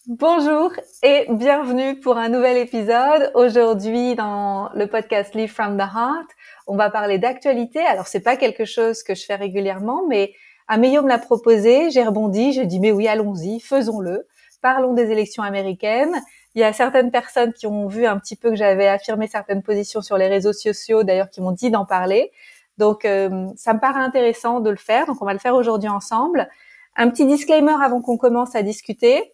Bonjour et bienvenue pour un nouvel épisode. Aujourd'hui, dans le podcast Live from the Heart, on va parler d'actualité. Alors, c'est pas quelque chose que je fais régulièrement, mais Amélie me l'a proposé, j'ai rebondi, j'ai dit mais oui, allons-y, faisons-le. Parlons des élections américaines. Il y a certaines personnes qui ont vu un petit peu que j'avais affirmé certaines positions sur les réseaux sociaux, d'ailleurs, qui m'ont dit d'en parler. Donc, ça me paraît intéressant de le faire. Donc, on va le faire aujourd'hui ensemble. Un petit disclaimer avant qu'on commence à discuter.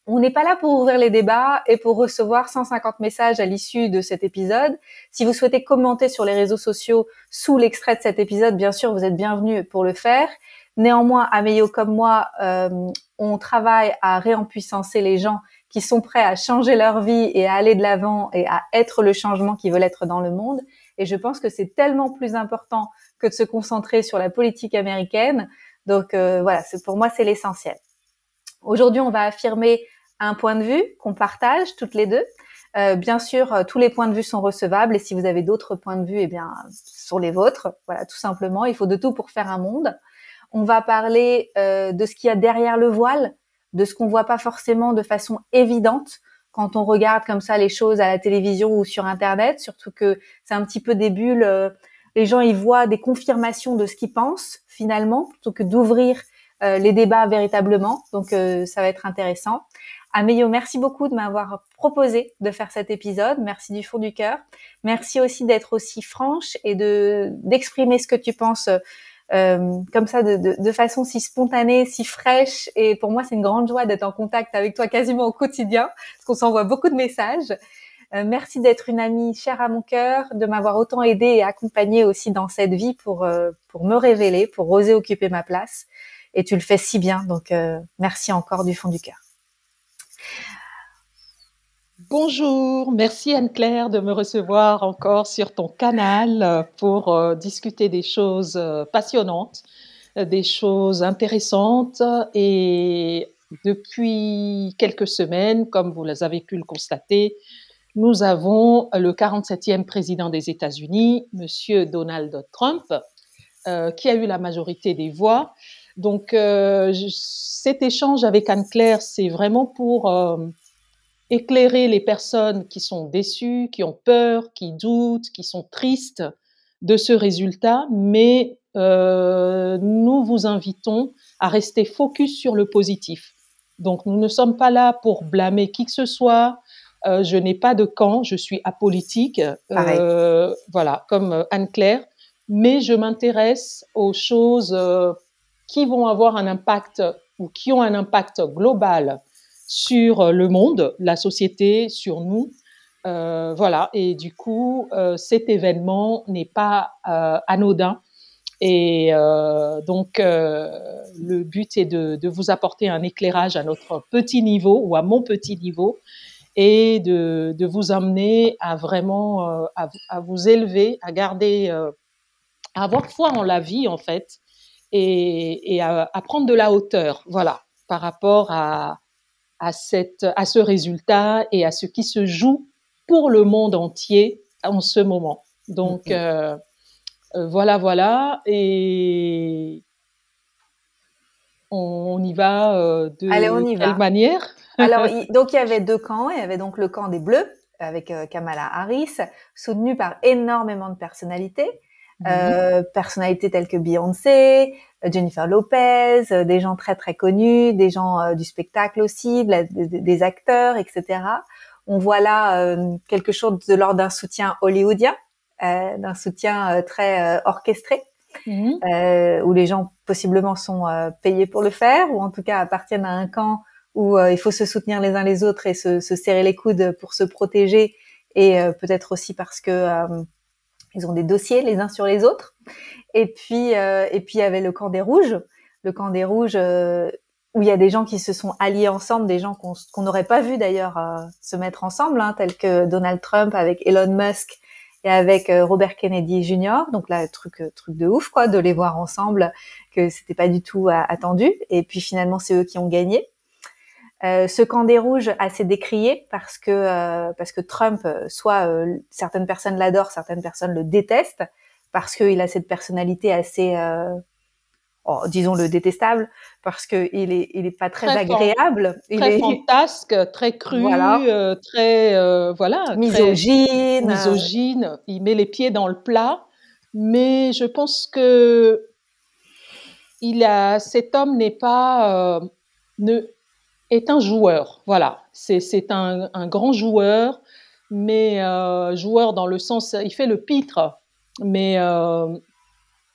On n'est pas là pour ouvrir les débats et pour recevoir 150 messages à l'issue de cet épisode. Si vous souhaitez commenter sur les réseaux sociaux sous l'extrait de cet épisode, bien sûr, vous êtes bienvenus pour le faire. Néanmoins, Amélie comme moi, on travaille à réempuissancer les gens qui sont prêts à changer leur vie et à aller de l'avant et à être le changement qu'ils veulent être dans le monde. Et je pense que c'est tellement plus important que de se concentrer sur la politique américaine. Donc voilà, pour moi, c'est l'essentiel. Aujourd'hui, on va affirmer un point de vue qu'on partage toutes les deux. Bien sûr, tous les points de vue sont recevables et si vous avez d'autres points de vue, eh bien, ce sont les vôtres. Voilà, tout simplement. Il faut de tout pour faire un monde. On va parler de ce qu'il y a derrière le voile, de ce qu'on voit pas forcément de façon évidente quand on regarde comme ça les choses à la télévision ou sur Internet. Surtout que c'est un petit peu des bulles. Les gens y voient des confirmations de ce qu'ils pensent finalement, plutôt que d'ouvrir les débats véritablement. Donc, ça va être intéressant. Amélie, merci beaucoup de m'avoir proposé de faire cet épisode. Merci du fond du cœur. Merci aussi d'être aussi franche et d'exprimer ce que tu penses comme ça de façon si spontanée, si fraîche. Et pour moi, c'est une grande joie d'être en contact avec toi quasiment au quotidien parce qu'on s'envoie beaucoup de messages. Merci d'être une amie chère à mon cœur, de m'avoir autant aidée et accompagnée aussi dans cette vie pour me révéler, pour oser occuper ma place. Et tu le fais si bien, donc merci encore du fond du cœur. Bonjour, merci Anne-Claire de me recevoir encore sur ton canal pour discuter des choses passionnantes, des choses intéressantes. Et depuis quelques semaines, comme vous avez pu le constater, nous avons le 47e président des États-Unis, Monsieur Donald Trump, qui a eu la majorité des voix. Donc cet échange avec Anne-Claire, c'est vraiment pour éclairer les personnes qui sont déçues, qui ont peur, qui doutent, qui sont tristes de ce résultat, mais nous vous invitons à rester focus sur le positif. Donc, nous ne sommes pas là pour blâmer qui que ce soit. Je n'ai pas de camp, je suis apolitique, voilà, comme Anne-Claire, mais je m'intéresse aux choses qui vont avoir un impact ou qui ont un impact global sur le monde, la société, sur nous. Voilà, et du coup, cet événement n'est pas anodin. Et donc, le but est de vous apporter un éclairage à notre petit niveau ou à mon petit niveau et de vous amener à vraiment à vous élever, à garder, à avoir foi en la vie en fait et à prendre de la hauteur, voilà, par rapport à ce résultat et à ce qui se joue pour le monde entier en ce moment. Donc, voilà. Et on y va Allez, on de y quelle va. manière? Alors, donc il y avait deux camps. Il y avait donc le camp des Bleus avec Kamala Harris, soutenu par énormément de personnalités. Personnalités telles que Beyoncé, Jennifer Lopez, des gens très très connus, des gens du spectacle aussi, des acteurs, etc. On voit là quelque chose de l'ordre d'un soutien hollywoodien, d'un soutien très orchestré, où les gens possiblement sont payés pour le faire, ou en tout cas appartiennent à un camp où il faut se soutenir les uns les autres et se serrer les coudes pour se protéger, et peut-être aussi parce que ils ont des dossiers les uns sur les autres. Et puis il y avait le camp des rouges, où il y a des gens qui se sont alliés ensemble, des gens qu'on n'aurait pas vu d'ailleurs se mettre ensemble, hein, tels que Donald Trump avec Elon Musk et avec Robert Kennedy Jr. Donc là, truc de ouf, quoi, de les voir ensemble, que c'était pas du tout attendu. Et puis finalement, c'est eux qui ont gagné. Ce camp des rouges assez décrié parce que Trump, soit certaines personnes l'adorent, certaines personnes le détestent, parce qu'il a cette personnalité assez disons-le, détestable, parce que il est pas très Très agréable. Il très est, fantasque, très cru, voilà, très voilà, très misogyne. misogyne. Il met les pieds dans le plat, mais je pense que cet homme n'est pas ne est un joueur. Voilà, c'est un grand joueur, mais joueur dans le sens, il fait le pitre, mais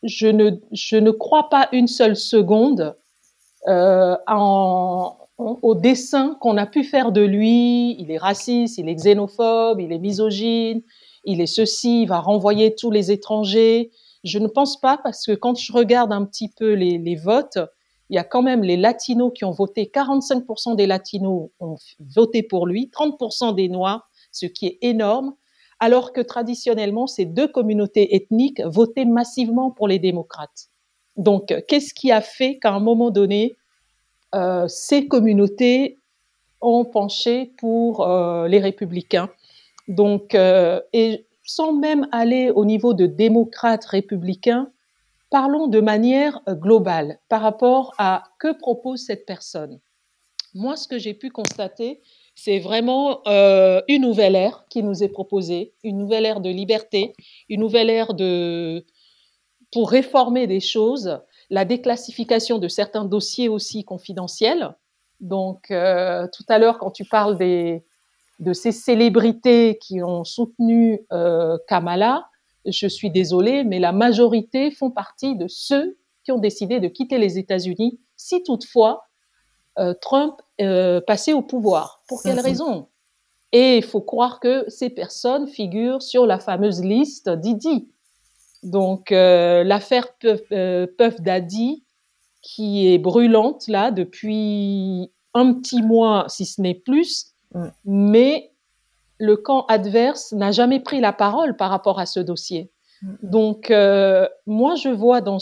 je ne crois pas une seule seconde au dessin qu'on a pu faire de lui. Il est raciste, il est xénophobe, il est misogyne, il est ceci, il va renvoyer tous les étrangers. Je ne pense pas, parce que quand je regarde un petit peu les votes, il y a quand même les latinos qui ont voté, 45% des latinos ont voté pour lui, 30% des noirs, ce qui est énorme, alors que traditionnellement, ces deux communautés ethniques votaient massivement pour les démocrates. Donc, qu'est-ce qui a fait qu'à un moment donné, ces communautés ont penché pour les républicains. Donc, et sans même aller au niveau de démocrates républicains, parlons de manière globale par rapport à que propose cette personne. Moi, ce que j'ai pu constater, c'est vraiment une nouvelle ère qui nous est proposée, une nouvelle ère de liberté, une nouvelle ère pour réformer des choses, la déclassification de certains dossiers aussi confidentiels. Donc, tout à l'heure, quand tu parles de ces célébrités qui ont soutenu Kamala, je suis désolée, mais la majorité font partie de ceux qui ont décidé de quitter les États-Unis, si toutefois Trump passait au pouvoir. Pour quelle raison? Et il faut croire que ces personnes figurent sur la fameuse liste Didi. Donc, l'affaire Puff Daddy, qui est brûlante là depuis un petit mois, si ce n'est plus, mais le camp adverse n'a jamais pris la parole par rapport à ce dossier. Donc, moi, je vois dans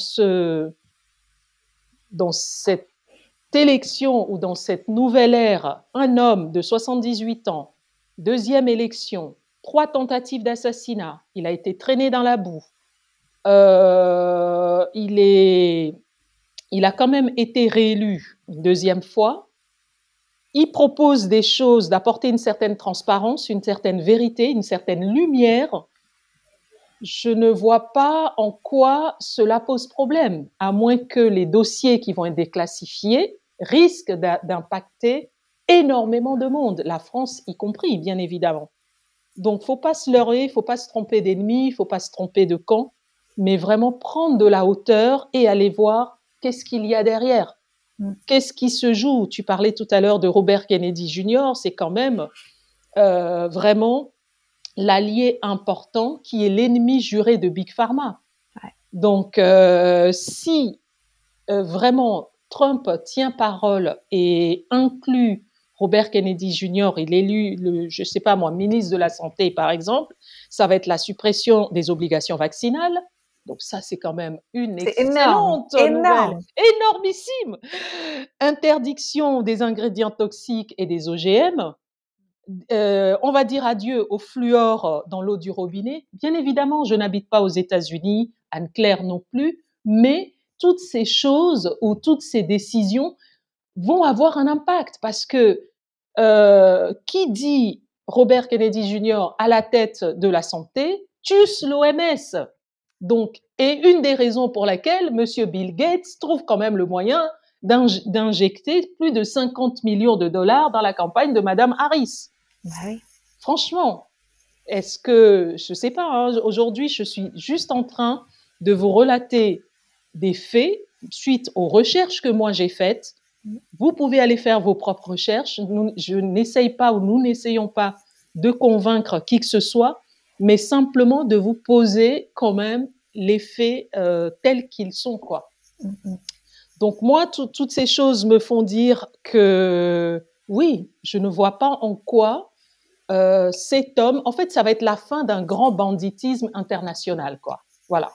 cette élection ou dans cette nouvelle ère un homme de 78 ans, deuxième élection, 3 tentatives d'assassinat, il a été traîné dans la boue. Il a quand même été réélu une deuxième fois. Il propose des choses, d'apporter une certaine transparence, une certaine vérité, une certaine lumière. Je ne vois pas en quoi cela pose problème, à moins que les dossiers qui vont être déclassifiés risquent d'impacter énormément de monde, la France y compris, bien évidemment. Donc, il ne faut pas se leurrer, il ne faut pas se tromper d'ennemi, il ne faut pas se tromper de camp, mais vraiment prendre de la hauteur et aller voir qu'est-ce qu'il y a derrière. Qu'est-ce qui se joue? Tu parlais tout à l'heure de Robert Kennedy Jr., c'est quand même vraiment l'allié important qui est l'ennemi juré de Big Pharma. Ouais. Donc, si vraiment Trump tient parole et inclut Robert Kennedy Jr., il est élu, je ne sais pas moi, ministre de la Santé, par exemple, ça va être la suppression des obligations vaccinales. Donc ça, c'est quand même une excellente nouvelle, énormissime. Interdiction des ingrédients toxiques et des OGM. On va dire adieu au fluor dans l'eau du robinet. Bien évidemment, je n'habite pas aux États-Unis, Anne-Claire non plus, mais toutes ces choses ou toutes ces décisions vont avoir un impact parce que qui dit Robert Kennedy Jr. à la tête de la santé tue l'OMS. Donc, et une des raisons pour laquelle M. Bill Gates trouve quand même le moyen d'injecter plus de 50 millions de dollars dans la campagne de Mme Harris. Oui. Franchement, est-ce que, je ne sais pas, hein, aujourd'hui, je suis juste en train de vous relater des faits suite aux recherches que moi j'ai faites. Vous pouvez aller faire vos propres recherches. Je n'essaye pas ou nous n'essayons pas de convaincre qui que ce soit, mais simplement de vous poser quand même les faits tels qu'ils sont, quoi. Donc moi, toutes ces choses me font dire que oui, je ne vois pas en quoi cet homme, en fait, ça va être la fin d'un grand banditisme international, quoi. Voilà.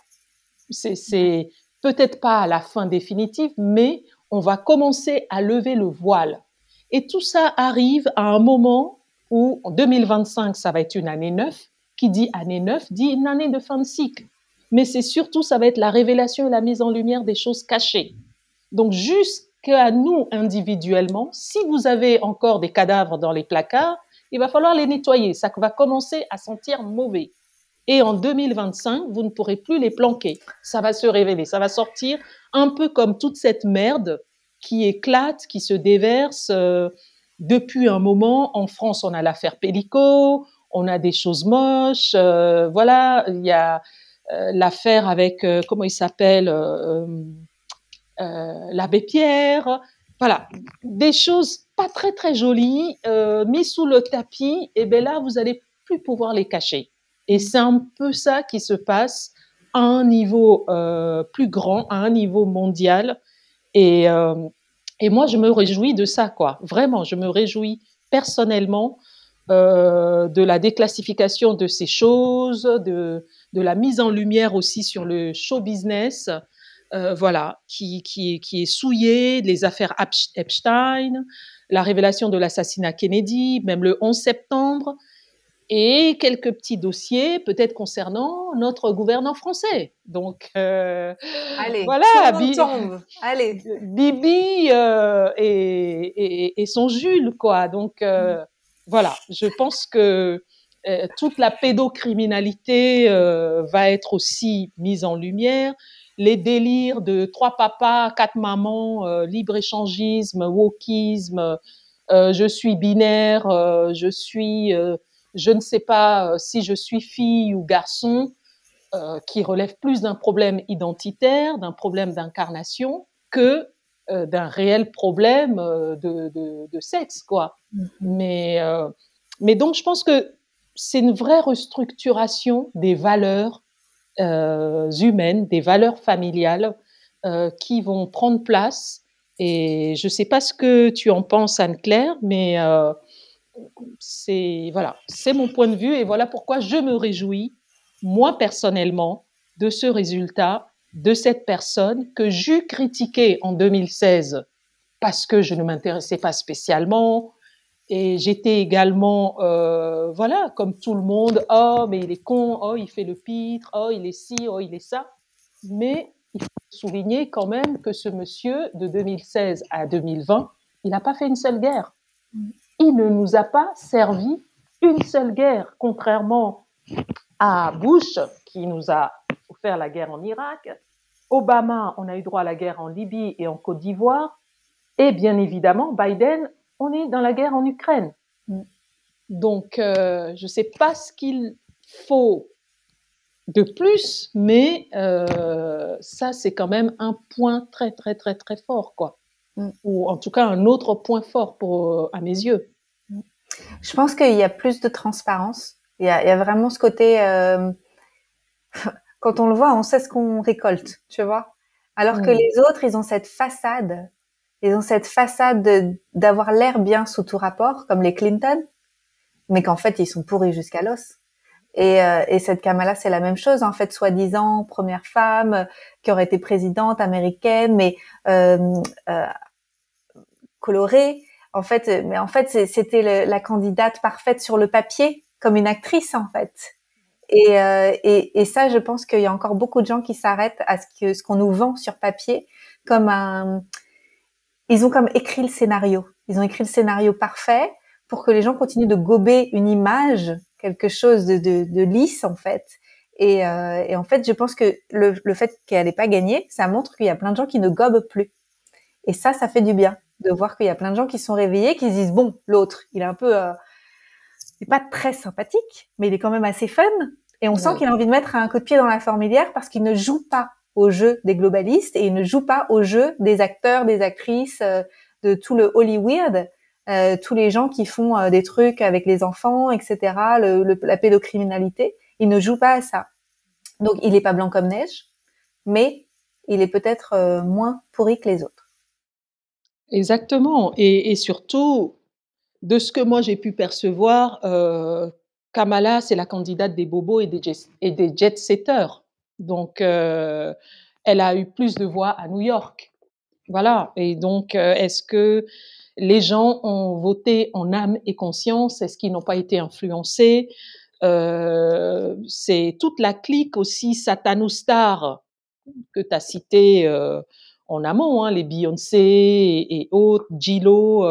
C'est peut-être pas la fin définitive, mais on va commencer à lever le voile. Et tout ça arrive à un moment où, en 2025, ça va être une année 9. Qui dit année 9 dit une année de fin de cycle. Mais c'est surtout, ça va être la révélation et la mise en lumière des choses cachées. Donc, jusqu'à nous individuellement, si vous avez encore des cadavres dans les placards, il va falloir les nettoyer. Ça va commencer à sentir mauvais. Et en 2025, vous ne pourrez plus les planquer. Ça va se révéler, ça va sortir un peu comme toute cette merde qui éclate, qui se déverse depuis un moment. En France, on a l'affaire Pellico, on a des choses moches. Voilà, il y a l'affaire avec, comment il s'appelle, l'abbé Pierre. Voilà, des choses pas très très jolies mises sous le tapis. Et bien là, vous allez plus pouvoir les cacher. Et c'est un peu ça qui se passe à un niveau plus grand, à un niveau mondial. Et, euh, et moi, je me réjouis de ça, quoi. Vraiment, je me réjouis personnellement de la déclassification de ces choses, de la mise en lumière aussi sur le show business, voilà, qui est souillé, les affaires Epstein, la révélation de l'assassinat Kennedy, même le 11 septembre, et quelques petits dossiers peut-être concernant notre gouvernant français. Donc, Allez, voilà, tout le monde tombe. Allez. Bibi et son Jules, quoi. Donc, voilà, je pense que toute la pédocriminalité va être aussi mise en lumière. Les délires de 3 papas, 4 mamans, libre-échangisme, wokisme, je suis binaire, je ne sais pas si je suis fille ou garçon, qui relève plus d'un problème identitaire, d'un problème d'incarnation, que d'un réel problème de sexe, quoi. Mais donc, je pense que c'est une vraie restructuration des valeurs humaines, des valeurs familiales qui vont prendre place. Et je ne sais pas ce que tu en penses, Anne-Claire, mais voilà, c'est mon point de vue et voilà pourquoi je me réjouis, moi personnellement, de ce résultat, de cette personne que j'eus critiquée en 2016 parce que je ne m'intéressais pas spécialement et j'étais également, voilà, comme tout le monde, oh mais il est con, oh il fait le pitre, oh il est ci, oh il est ça. Mais il faut souligner quand même que ce monsieur de 2016 à 2020, il n'a pas fait une seule guerre. Il ne nous a pas servi une seule guerre, contrairement à Bush, qui nous a offert la guerre en Irak. Obama, on a eu droit à la guerre en Libye et en Côte d'Ivoire. Et bien évidemment, Biden, on est dans la guerre en Ukraine. Donc, je ne sais pas ce qu'il faut de plus, mais ça, c'est quand même un point très, très, très, très fort, quoi. Ou en tout cas, un autre point fort à mes yeux. Je pense qu'il y a plus de transparence. Il y a vraiment ce côté, quand on le voit, on sait ce qu'on récolte, tu vois. Alors que les autres, ils ont cette façade d'avoir l'air bien sous tout rapport, comme les Clinton, mais qu'en fait, ils sont pourris jusqu'à l'os. Et cette Kamala, c'est la même chose, en fait, soi-disant première femme qui aurait été présidente américaine, mais colorée. Mais en fait, c'était la candidate parfaite sur le papier, comme une actrice, en fait. Et ça, je pense qu'il y a encore beaucoup de gens qui s'arrêtent à ce qu'on nous vend sur papier comme ils ont comme écrit le scénario. Ils ont écrit le scénario parfait pour que les gens continuent de gober une image, quelque chose de lisse, en fait. Et en fait, je pense que le fait qu'elle n'ait pas gagné, ça montre qu'il y a plein de gens qui ne gobent plus. Et ça fait du bien de voir qu'il y a plein de gens qui sont réveillés, qui se disent, bon, l'autre, il est un peu, il est pas très sympathique, mais il est quand même assez fun. Et on sent qu'il a envie de mettre un coup de pied dans la fourmilière parce qu'il ne joue pas au jeu des globalistes et il ne joue pas au jeu des acteurs, des actrices, de tout le Hollywood, tous les gens qui font des trucs avec les enfants, etc., la pédocriminalité. Il ne joue pas à ça. Donc, il est pas blanc comme neige, mais il est peut-être moins pourri que les autres. Exactement. Et surtout, de ce que moi j'ai pu percevoir, Kamala, c'est la candidate des bobos et des jet-setters. Donc, elle a eu plus de voix à New York. Voilà. Et donc, est-ce que les gens ont voté en âme et conscience? Est-ce qu'ils n'ont pas été influencés? C'est toute la clique aussi Satanou Star que tu as cité en amont, hein, les Beyoncé et autres, J-Lo,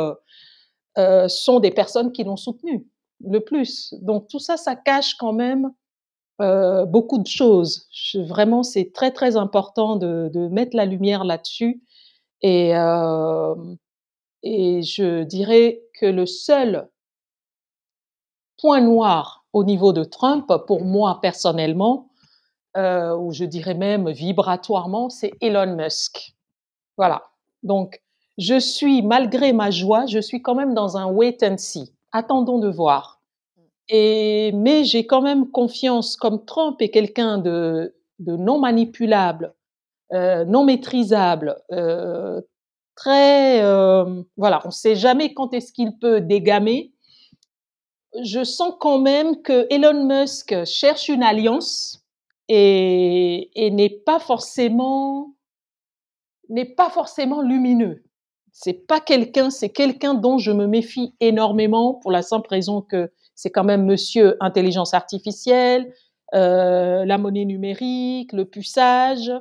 sont des personnes qui l'ont soutenu le plus. Donc tout ça, ça cache quand même beaucoup de choses. Vraiment, c'est très, très important de mettre la lumière là-dessus et hem et je dirais que le seul point noir au niveau de Trump, pour moi personnellement, ou je dirais même vibratoirement, c'est Elon Musk. Voilà. Donc, je suis, malgré ma joie, je suis quand même dans un wait and see. Attendons de voir. Mais j'ai quand même confiance, comme Trump est quelqu'un de non manipulable, non maîtrisable, très, voilà, on ne sait jamais quand est-ce qu'il peut dégamer. Je sens quand même que Elon Musk cherche une alliance et n'est pas forcément lumineux. C'est quelqu'un dont je me méfie énormément pour la simple raison que c'est quand même monsieur intelligence artificielle, la monnaie numérique, le puçage.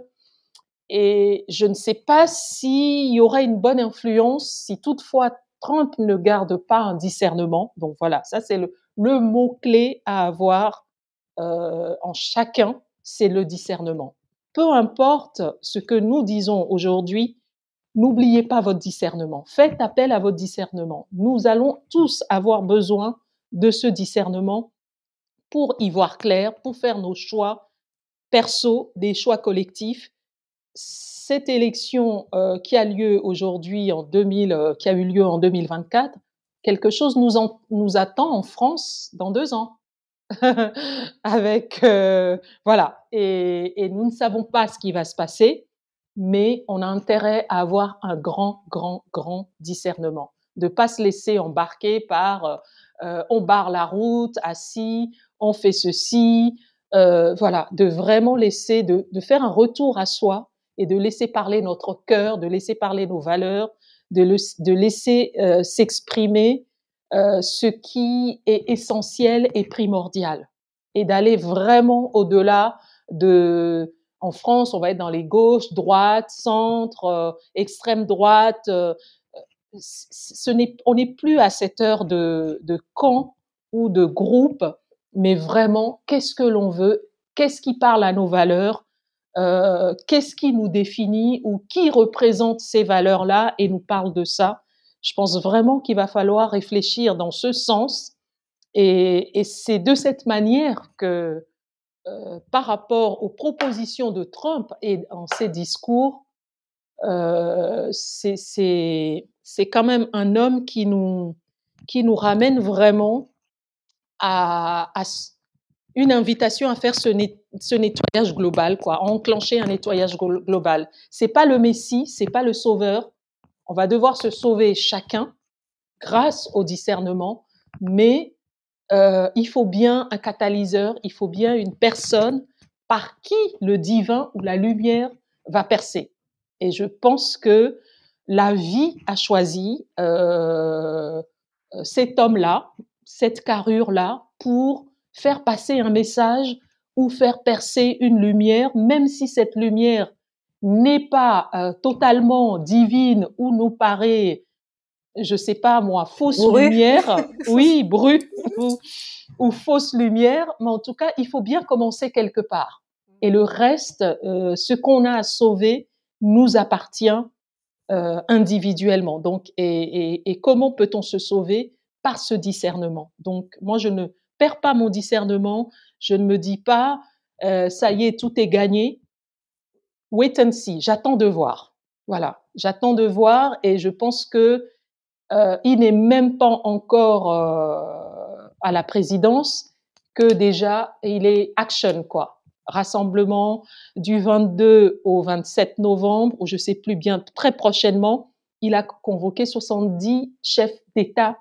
Et je ne sais pas s'il y aura une bonne influence si toutefois Trump ne garde pas un discernement. Donc voilà, ça c'est le mot-clé à avoir en chacun, c'est le discernement. Peu importe ce que nous disons aujourd'hui, n'oubliez pas votre discernement. Faites appel à votre discernement. Nous allons tous avoir besoin de ce discernement pour y voir clair, pour faire nos choix perso, des choix collectifs. Cette élection qui a lieu aujourd'hui qui a eu lieu en 2024, quelque chose nous attend en France dans 2 ans. Avec voilà, et nous ne savons pas ce qui va se passer, mais on a intérêt à avoir un grand, grand, grand discernement, de pas se laisser embarquer par on barre la route, assis, on fait ceci, voilà, de vraiment laisser, de faire un retour à soi et de laisser parler notre cœur, de laisser parler nos valeurs, de laisser s'exprimer ce qui est essentiel et primordial et d'aller vraiment au-delà de en France, on va être dans les gauches, droites, centre, extrême droite. On n'est plus à cette heure de camp ou de groupe, mais vraiment, qu'est-ce que l'on veut? Qu'est-ce qui parle à nos valeurs? Qu'est-ce qui nous définit ou qui représente ces valeurs-là et nous parle de ça? Je pense vraiment qu'il va falloir réfléchir dans ce sens et c'est de cette manière que, par rapport aux propositions de Trump et en ses discours, c'est quand même un homme qui nous ramène vraiment à une invitation à faire ce nettoyage global, quoi, à enclencher un nettoyage global. C'est pas le Messie, c'est pas le sauveur. On va devoir se sauver chacun grâce au discernement, mais il faut bien un catalyseur, il faut bien une personne par qui le divin ou la lumière va percer. Et je pense que la vie a choisi cet homme-là, cette carrure-là, pour faire passer un message ou faire percer une lumière, même si cette lumière n'est pas totalement divine ou nous paraît, je sais pas moi, fausse Bourru. lumière, oui, brut ou fausse lumière, mais en tout cas, il faut bien commencer quelque part. Et le reste, ce qu'on a à sauver, nous appartient individuellement. Donc, et comment peut-on se sauver? Par ce discernement. Donc, moi, je ne perds pas mon discernement. Je ne me dis pas, ça y est, tout est gagné. Wait and see. J'attends de voir. Voilà. J'attends de voir et je pense que il n'est même pas encore à la présidence que déjà il est action, quoi. Rassemblement du 22 au 27 novembre, ou je sais plus bien, très prochainement, il a convoqué 70 chefs d'État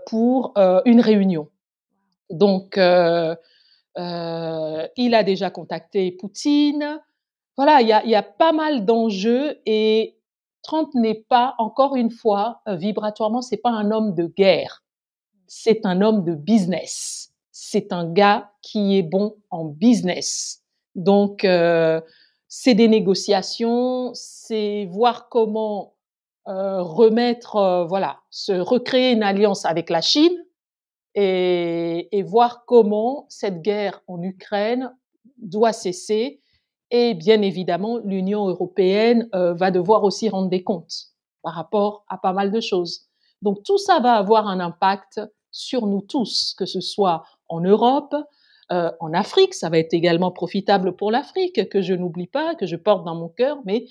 pour une réunion. Donc, il a déjà contacté Poutine. Voilà, il y a pas mal d'enjeux et Trump n'est pas, encore une fois, vibratoirement, c'est pas un homme de guerre. C'est un homme de business. C'est un gars qui est bon en business. Donc, c'est des négociations, c'est voir comment se recréer une alliance avec la Chine et voir comment cette guerre en Ukraine doit cesser. Et bien évidemment, l'Union européenne va devoir aussi rendre des comptes par rapport à pas mal de choses. Donc tout ça va avoir un impact sur nous tous, que ce soit en Europe, en Afrique. Ça va être également profitable pour l'Afrique, que je n'oublie pas, que je porte dans mon cœur, mais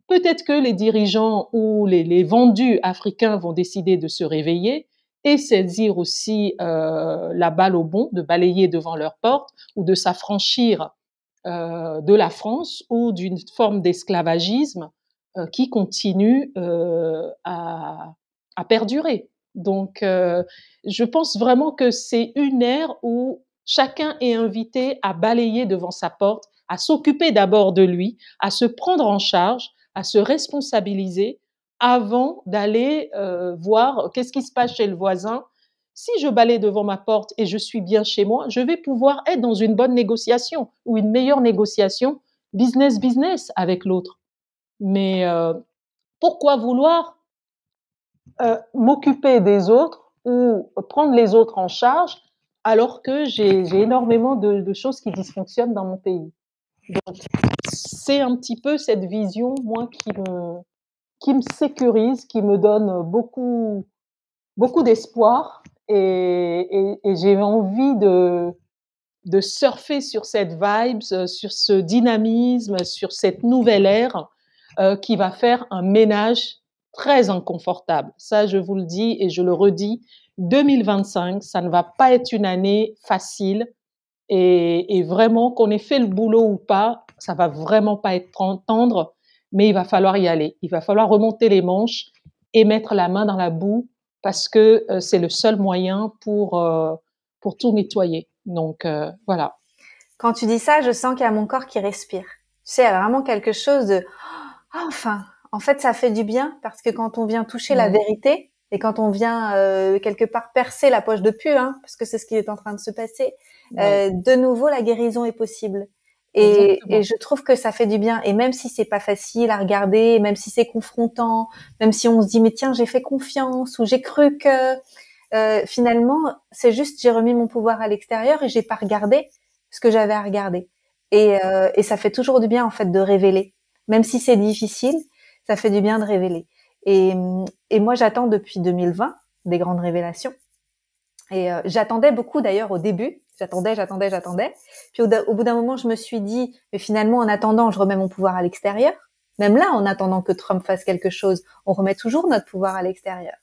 peut-être que les dirigeants ou les vendus africains vont décider de se réveiller et saisir aussi la balle au bond, de balayer devant leur porte ou de s'affranchir de la France ou d'une forme d'esclavagisme qui continue à perdurer. Donc, je pense vraiment que c'est une ère où chacun est invité à balayer devant sa porte, à s'occuper d'abord de lui, à se prendre en charge, à se responsabiliser avant d'aller voir qu'est-ce qui se passe chez le voisin. Si je balaye devant ma porte et je suis bien chez moi, je vais pouvoir être dans une bonne négociation ou une meilleure négociation business avec l'autre. Mais pourquoi vouloir m'occuper des autres ou prendre les autres en charge alors que j'ai énormément de choses qui dysfonctionnent dans mon pays. Donc, c'est un petit peu cette vision, moi, qui me sécurise, qui me donne beaucoup d'espoir et j'ai envie de surfer sur cette vibe, sur ce dynamisme, sur cette nouvelle ère qui va faire un ménage très inconfortable. Ça, je vous le dis et je le redis, 2025, ça ne va pas être une année facile et vraiment, qu'on ait fait le boulot ou pas, ça va vraiment pas être tendre, mais il va falloir y aller. Il va falloir remonter les manches et mettre la main dans la boue parce que c'est le seul moyen pour tout nettoyer. Donc, voilà. Quand tu dis ça, je sens qu'il y a mon corps qui respire. Tu sais, il y a vraiment quelque chose de ah, enfin, en fait, ça fait du bien parce que quand on vient toucher la vérité et quand on vient quelque part percer la poche de pu, hein, parce que c'est ce qui est en train de se passer, de nouveau, la guérison est possible. Et je trouve que ça fait du bien. Et même si c'est pas facile à regarder, même si c'est confrontant, même si on se dit mais tiens, j'ai fait confiance ou j'ai cru que finalement, c'est juste j'ai remis mon pouvoir à l'extérieur et j'ai pas regardé ce que j'avais à regarder. Et ça fait toujours du bien en fait de révéler. Même si c'est difficile, ça fait du bien de révéler. Et moi, j'attends depuis 2020 des grandes révélations. Et j'attendais beaucoup d'ailleurs au début. J'attendais. Puis au bout d'un moment, je me suis dit, mais finalement, en attendant, je remets mon pouvoir à l'extérieur. Même là, en attendant que Trump fasse quelque chose, on remet toujours notre pouvoir à l'extérieur.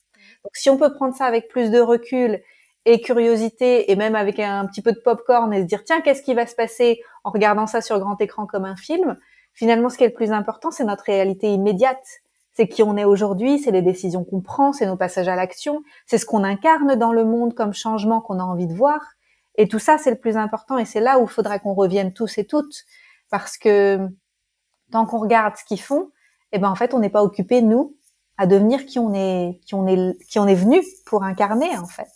Donc, si on peut prendre ça avec plus de recul et curiosité, et même avec un petit peu de popcorn, et se dire, tiens, qu'est-ce qui va se passer en regardant ça sur grand écran comme un film? Finalement, ce qui est le plus important, c'est notre réalité immédiate. C'est qui on est aujourd'hui, c'est les décisions qu'on prend, c'est nos passages à l'action, c'est ce qu'on incarne dans le monde comme changement qu'on a envie de voir. Et tout ça, c'est le plus important et c'est là où il faudra qu'on revienne tous et toutes. Parce que tant qu'on regarde ce qu'ils font, eh ben, en fait, on n'est pas occupé, nous, à devenir qui on est venu pour incarner, en fait.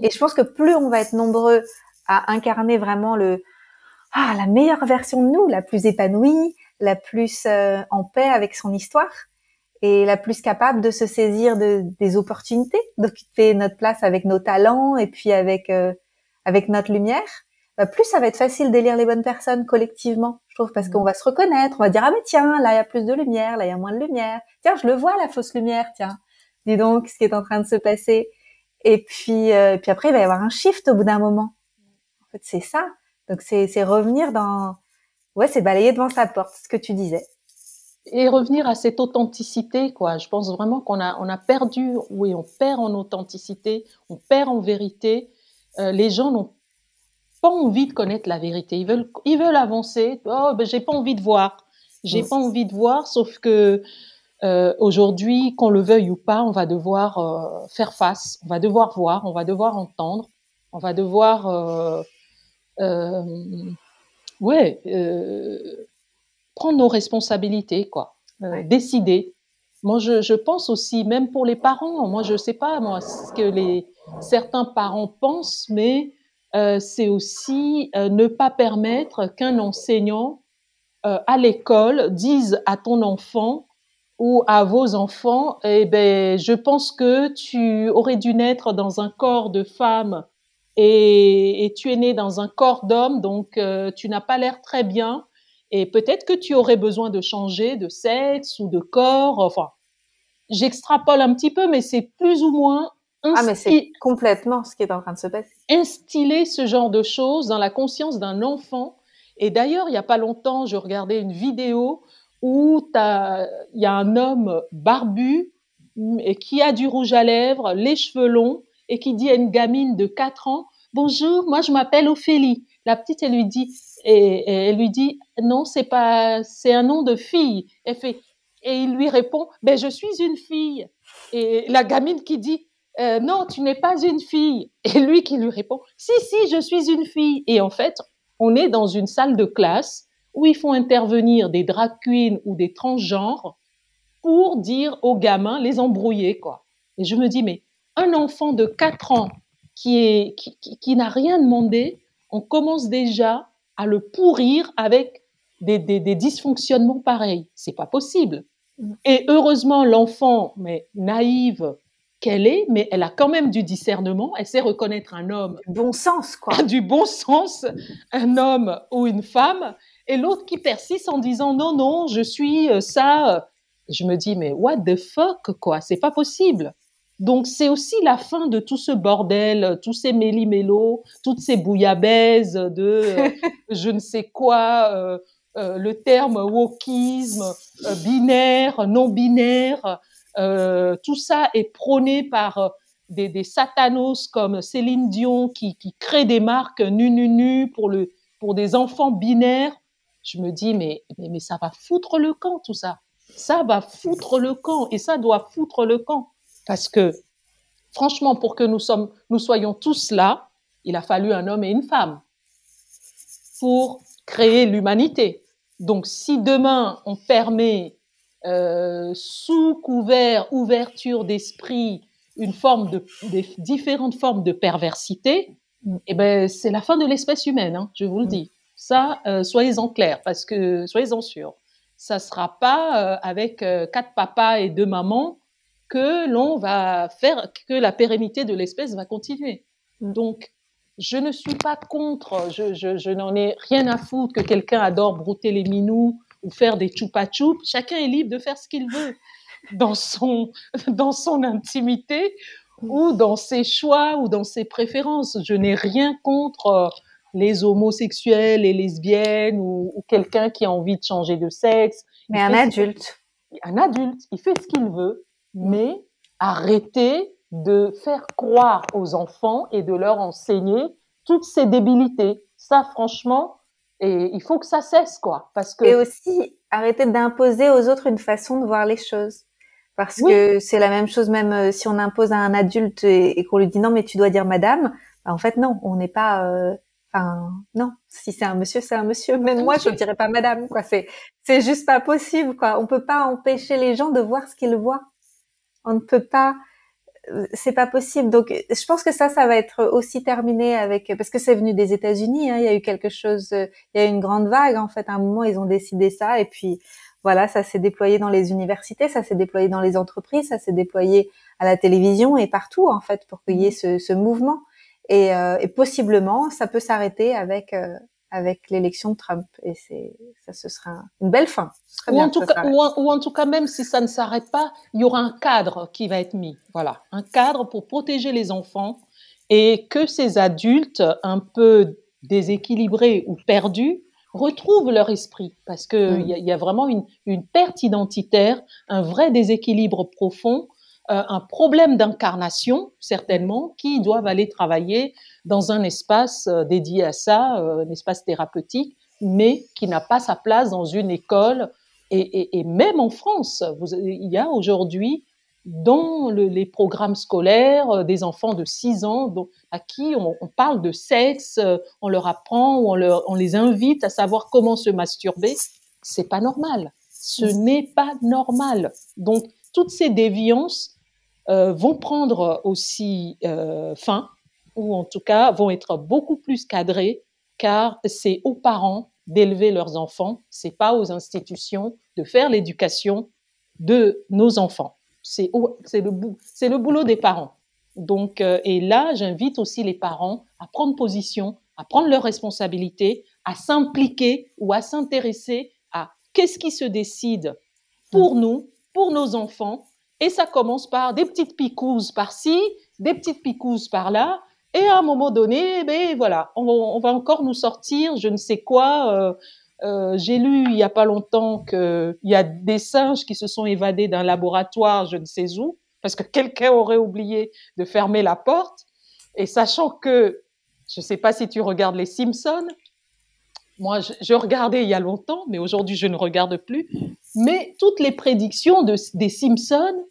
Et je pense que plus on va être nombreux à incarner vraiment la meilleure version de nous, la plus épanouie, la plus en paix avec son histoire et la plus capable de se saisir des opportunités, d'occuper notre place avec nos talents et puis avec notre lumière, plus ça va être facile d'élire les bonnes personnes collectivement, je trouve, parce qu'on va se reconnaître, on va dire ah mais tiens, là il y a plus de lumière, là il y a moins de lumière, tiens je le vois la fausse lumière, tiens, dis donc ce qui est en train de se passer. Et puis après il va y avoir un shift au bout d'un moment. En fait c'est ça, donc c'est revenir c'est balayer devant sa porte, ce que tu disais. Et revenir à cette authenticité, quoi. Je pense vraiment qu'on a perdu, oui, on perd en authenticité, on perd en vérité. Les gens n'ont pas envie de connaître la vérité. Ils veulent avancer. Oh, ben, j'ai pas envie de voir. Pas envie de voir, sauf que aujourd'hui, qu'on le veuille ou pas, on va devoir faire face. On va devoir voir, on va devoir entendre, on va devoir, prendre nos responsabilités, quoi. Décider. Moi, je pense aussi, même pour les parents, moi, je sais pas, moi, ce que certains parents pensent, mais c'est aussi ne pas permettre qu'un enseignant à l'école disent à ton enfant ou à vos enfants, eh ben, je pense que tu aurais dû naître dans un corps de femme et tu es né dans un corps d'homme, donc tu n'as pas l'air très bien et peut-être que tu aurais besoin de changer de sexe ou de corps. Enfin, j'extrapole un petit peu, mais c'est plus ou moins Ah, mais c'est complètement ce qui est en train de se passer. instiller ce genre de choses dans la conscience d'un enfant. Et d'ailleurs, il n'y a pas longtemps, je regardais une vidéo où il y a un homme barbu et qui a du rouge à lèvres, les cheveux longs, et qui dit à une gamine de 4 ans, bonjour, moi je m'appelle Ophélie. La petite, elle lui dit, et elle lui dit, non, c'est pas, c'est un nom de fille. Et il lui répond, ben je suis une fille. Et la gamine qui dit, non, tu n'es pas une fille. Et lui qui lui répond, si, si, je suis une fille. Et en fait, on est dans une salle de classe où ils font intervenir des drag queens ou des transgenres pour dire aux gamins, les embrouiller, quoi. Et je me dis, mais un enfant de 4 ans qui n'a rien demandé, on commence déjà à le pourrir avec des dysfonctionnements pareils. C'est pas possible. Et heureusement, l'enfant, mais naïve qu'elle est, mais elle a quand même du discernement. Elle sait reconnaître un homme. Du bon sens, quoi. Du bon sens, un homme ou une femme. Et l'autre qui persiste en disant non, non, je suis ça. Je me dis, mais what the fuck, quoi. C'est pas possible. Donc, c'est aussi la fin de tout ce bordel, tous ces méli-mélos, toutes ces bouillabaisse de je ne sais quoi, le terme wokisme, binaire, non-binaire, tout ça est prôné par des satanos comme Céline Dion qui crée des marques nu pour des enfants binaires. Je me dis, mais ça va foutre le camp, tout ça. Ça va foutre le camp et ça doit foutre le camp. Parce que, franchement, pour que nous soyons tous là, il a fallu un homme et une femme pour créer l'humanité. Donc, si demain, on permet, sous couvert, ouverture d'esprit, des différentes formes de perversité, eh ben, c'est la fin de l'espèce humaine, hein, je vous le dis. Ça, soyez-en clairs, parce que, soyez-en sûrs. Ça sera pas avec 4 papas et 2 mamans que l'on va faire, que la pérennité de l'espèce va continuer. Donc, je ne suis pas contre, je n'en ai rien à foutre que quelqu'un adore brouter les minous ou faire des choupa-choups. Chacun est libre de faire ce qu'il veut dans son intimité ou dans ses choix ou dans ses préférences. Je n'ai rien contre les homosexuels et lesbiennes ou quelqu'un qui a envie de changer de sexe. Mais un adulte. Il fait ce qu'il veut, mais arrêtez de faire croire aux enfants et de leur enseigner toutes ces débilités. Ça, franchement, et il faut que ça cesse, quoi. Parce que... Et aussi, arrêter d'imposer aux autres une façon de voir les choses. Parce que c'est la même chose, même si on impose à un adulte et qu'on lui dit non, mais tu dois dire madame, bah, en fait, non, on n'est pas... Enfin, non, si c'est un monsieur, c'est un monsieur. Même moi, je ne dirais pas madame, quoi. C'est juste pas possible, quoi. On peut pas empêcher les gens de voir ce qu'ils voient. On ne peut pas... C'est pas possible. Donc, je pense que ça va être aussi terminé avec, parce que c'est venu des États-Unis, hein, il y a eu quelque chose, il y a eu une grande vague, en fait. À un moment, ils ont décidé ça, et puis, voilà, ça s'est déployé dans les universités, ça s'est déployé dans les entreprises, ça s'est déployé à la télévision et partout, en fait, pour qu'il y ait ce mouvement. Et possiblement, ça peut s'arrêter avec l'élection de Trump. Et ce sera une belle fin. Ou en tout cas, même si ça ne s'arrête pas, il y aura un cadre qui va être mis. Voilà, un cadre pour protéger les enfants et que ces adultes un peu déséquilibrés ou perdus retrouvent leur esprit. Parce qu'il y a vraiment une perte identitaire, un vrai déséquilibre profond, un problème d'incarnation, certainement, qui doivent aller travailler dans un espace dédié à ça, un espace thérapeutique, mais qui n'a pas sa place dans une école. Et même en France, il y a aujourd'hui dans les programmes scolaires des enfants de 6 ans à qui on parle de sexe, on leur apprend, ou on les invite à savoir comment se masturber. C'est pas normal. Ce n'est pas normal. Donc, toutes ces déviances vont prendre aussi fin, ou en tout cas vont être beaucoup plus cadrées, car c'est aux parents d'élever leurs enfants, c'est pas aux institutions de faire l'éducation de nos enfants. C'est le boulot des parents. Donc, et là, j'invite aussi les parents à prendre position, à prendre leurs responsabilités, à s'impliquer ou à s'intéresser à qu'est-ce qui se décide pour nous, pour nos enfants. Et ça commence par des petites picouses par-ci, des petites picouses par-là. Et à un moment donné, ben voilà, on va encore nous sortir je ne sais quoi. J'ai lu il n'y a pas longtemps qu'il y a des singes qui se sont évadés d'un laboratoire, je ne sais où, parce que quelqu'un aurait oublié de fermer la porte. Et sachant que, je ne sais pas si tu regardes les Simpsons, moi je regardais il y a longtemps, mais aujourd'hui je ne regarde plus. Mais toutes les prédictions des Simpsons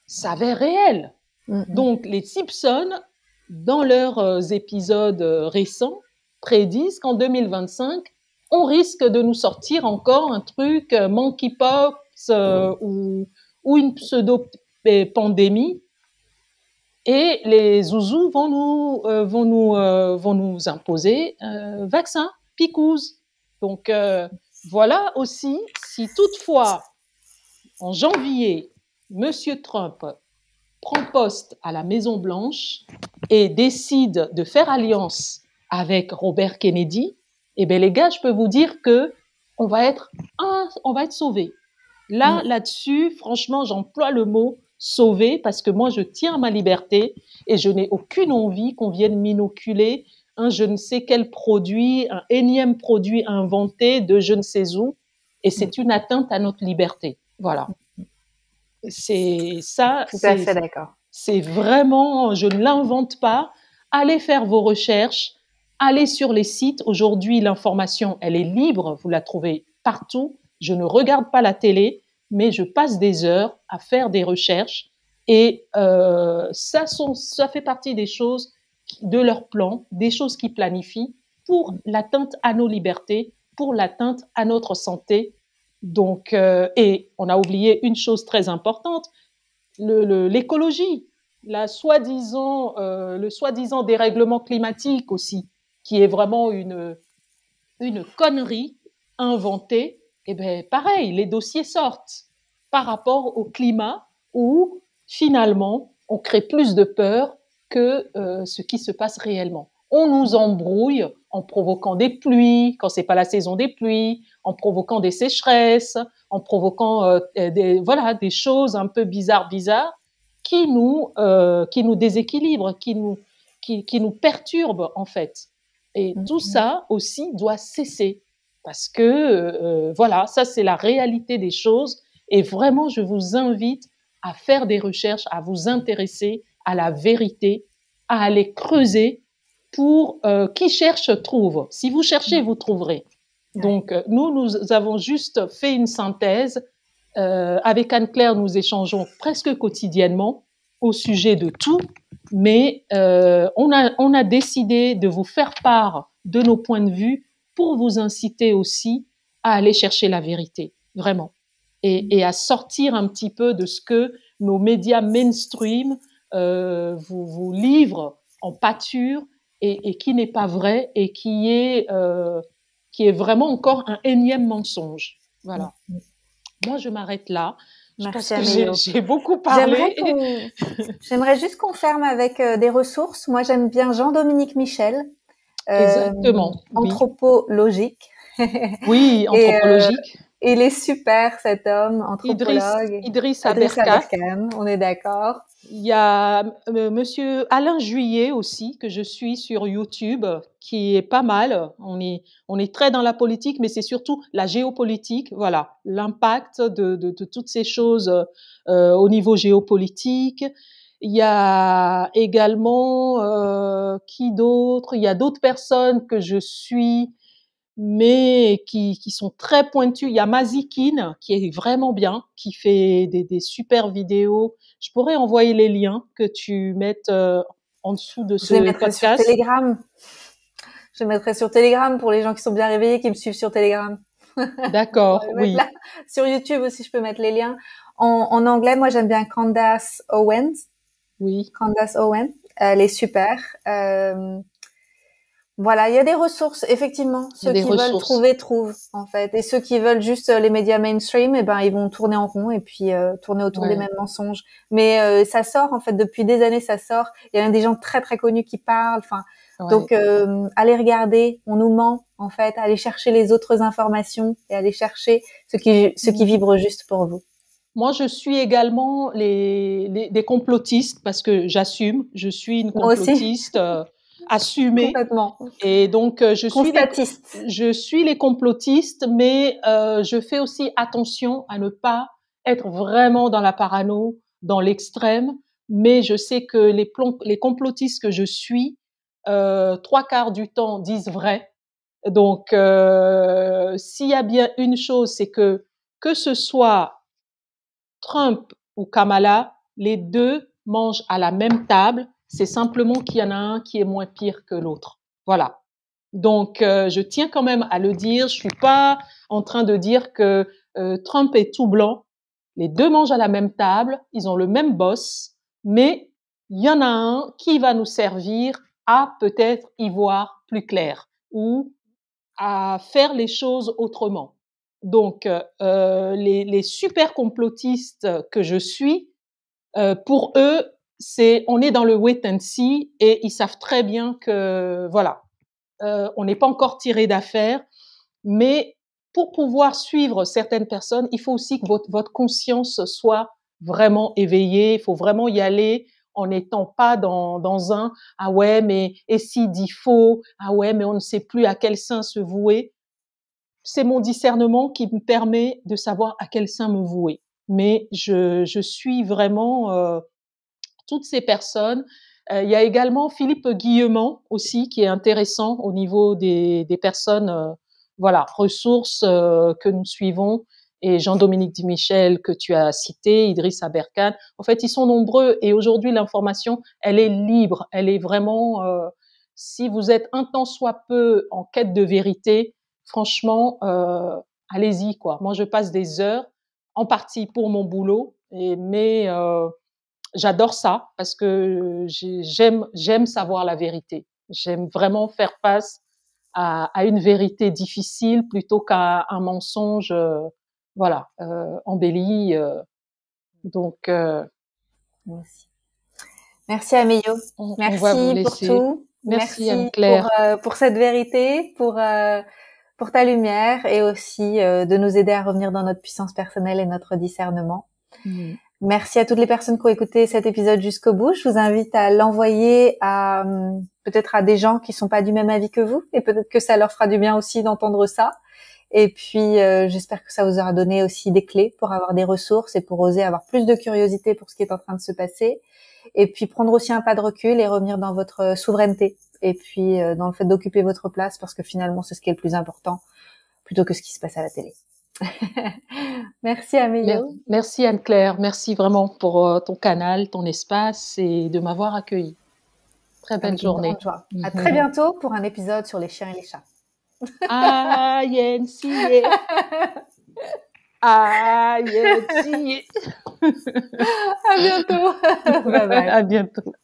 s'avèrent réelles. Donc les Simpsons, dans leurs épisodes récents, prédisent qu'en 2025, on risque de nous sortir encore un truc monkeypox ou une pseudo-pandémie. Et les zouzous vont nous imposer vaccin, picouse. Donc voilà aussi, si toutefois, en janvier, Monsieur Trump prend poste à la Maison-Blanche et décide de faire alliance avec Robert Kennedy, eh bien les gars, je peux vous dire que on va être sauvés. Là-dessus, franchement, j'emploie le mot sauver parce que moi, je tiens à ma liberté et je n'ai aucune envie qu'on vienne m'inoculer un je ne sais quel produit, un énième produit inventé de je ne sais où. Et c'est une atteinte à notre liberté. Voilà. C'est ça. Tout à fait d'accord. C'est vraiment, je ne l'invente pas. Allez faire vos recherches, allez sur les sites. Aujourd'hui, l'information, elle est libre, vous la trouvez partout. Je ne regarde pas la télé, mais je passe des heures à faire des recherches. Et ça fait partie des choses de leur plan, des choses qu'ils planifient pour l'atteinte à nos libertés, pour l'atteinte à notre santé. Donc, et on a oublié une chose très importante, l'écologie, le soi-disant dérèglement climatique aussi, qui est vraiment une connerie inventée. Et bien, pareil, les dossiers sortent par rapport au climat où finalement on crée plus de peur que ce qui se passe réellement. On nous embrouille en provoquant des pluies quand c'est pas la saison des pluies, en provoquant des sécheresses, en provoquant des choses un peu bizarres qui nous déséquilibrent, qui nous perturbent en fait. Et tout ça aussi doit cesser parce que voilà, ça c'est la réalité des choses. Et vraiment, je vous invite à faire des recherches, à vous intéresser à la vérité, à aller creuser pour qui cherche trouve. Si vous cherchez, vous trouverez. Donc nous avons juste fait une synthèse. Avec Anne-Claire, nous échangeons presque quotidiennement au sujet de tout, mais on a décidé de vous faire part de nos points de vue pour vous inciter aussi à aller chercher la vérité, vraiment, et à sortir un petit peu de ce que nos médias mainstream vous livrent en pâture et qui n'est pas vrai et qui est vraiment encore un énième mensonge. Voilà. Moi, je m'arrête là. Merci, je pense que j'ai beaucoup parlé. J'aimerais juste qu'on ferme avec des ressources. Moi, j'aime bien Jean-Dominique Michel. Exactement. Anthropologique. Oui, anthropologique. Et il est super, cet homme, anthropologue. Idriss Aberkan. On est d'accord. Il y a monsieur Alain Juillet aussi, que je suis sur YouTube, qui est pas mal. On est très dans la politique, mais c'est surtout la géopolitique. Voilà, l'impact de toutes ces choses au niveau géopolitique. Il y a également, qui d'autre? Il y a d'autres personnes que je suis, mais qui sont très pointues. Il y a Mazikine, qui est vraiment bien, qui fait des super vidéos. Je pourrais envoyer les liens que tu mettes en dessous de ce podcast. Sur Telegram. Je mettrai sur Telegram pour les gens qui sont bien réveillés, qui me suivent sur Telegram. D'accord, oui. Là. Sur YouTube aussi, je peux mettre les liens. En anglais, moi, j'aime bien Candace Owens. Oui. Candace Owens, elle est super. Voilà, il y a des ressources, effectivement. Il y a Ceux des qui veulent ressources. trouver, trouvent, en fait. Et ceux qui veulent juste les médias mainstream, eh ben, ils vont tourner en rond et puis tourner autour des Ouais, mêmes mensonges. Mais ça sort, en fait, depuis des années, ça sort. Il y a même des gens très, très connus qui parlent. Enfin, ouais. donc, allez regarder, on nous ment, en fait. Allez chercher les autres informations et allez chercher ce qui Mm. vibre juste pour vous. Moi, je suis également des complotistes parce que j'assume, je suis une Moi aussi, complotiste assumée. complètement. Et donc, Constatiste. je suis les complotistes, mais je fais aussi attention à ne pas être vraiment dans la parano, dans l'extrême. Mais je sais que les complotistes que je suis, trois quarts du temps disent vrai. Donc, s'il y a bien une chose, c'est que ce soit Trump ou Kamala, les deux mangent à la même table. C'est simplement qu'il y en a un qui est moins pire que l'autre. Voilà. Donc, je tiens quand même à le dire. Je suis pas en train de dire que Trump est tout blanc. Les deux mangent à la même table. Ils ont le même boss. Mais il y en a un qui va nous servir à peut-être y voir plus clair ou à faire les choses autrement. Donc, les super complotistes que je suis, pour eux, on est dans le wait and see et ils savent très bien que, voilà, on n'est pas encore tiré d'affaire, mais pour pouvoir suivre certaines personnes, il faut aussi que votre conscience soit vraiment éveillée. Il faut vraiment y aller en n'étant pas dans un ah ouais mais et s'il dit faux, ah ouais mais on ne sait plus à quel sein se vouer. C'est mon discernement qui me permet de savoir à quel sein me vouer. Mais je suis vraiment toutes ces personnes. Il y a également Philippe Guillemont aussi qui est intéressant au niveau des personnes, voilà, ressources que nous suivons. Et Jean-Dominique Dimichel que tu as cité, Idriss Aberkane. En fait, ils sont nombreux et aujourd'hui l'information, elle est libre, elle est vraiment. Si vous êtes un tant soit peu en quête de vérité, franchement, allez-y quoi. Moi, je passe des heures, en partie pour mon boulot, mais j'adore ça parce que j'aime savoir la vérité. J'aime vraiment faire face à une vérité difficile plutôt qu'à un mensonge, voilà, embelli. Donc, Merci. Merci Amélie. on va vous Merci pour laisser. tout. Merci Merci Anne-Claire. pour cette vérité, pour ta lumière et aussi de nous aider à revenir dans notre puissance personnelle et notre discernement. Mm. Merci à toutes les personnes qui ont écouté cet épisode jusqu'au bout. Je vous invite à l'envoyer à peut-être à des gens qui sont pas du même avis que vous et peut-être que ça leur fera du bien aussi d'entendre ça. Et puis j'espère que ça vous aura donné aussi des clés pour avoir des ressources et pour oser avoir plus de curiosité pour ce qui est en train de se passer. Et puis prendre aussi un pas de recul et revenir dans votre souveraineté. Et puis dans le fait d'occuper votre place parce que finalement c'est ce qui est le plus important plutôt que ce qui se passe à la télé. Merci Amélio. Merci Anne-Claire. Merci vraiment pour ton canal, ton espace et de m'avoir accueilli. Très belle Avec une journée. grande joie. À très bientôt pour un épisode sur les chiens et les chats. Ah, Yensi. Ah, Yensi. À bientôt. Bye bye. À bientôt.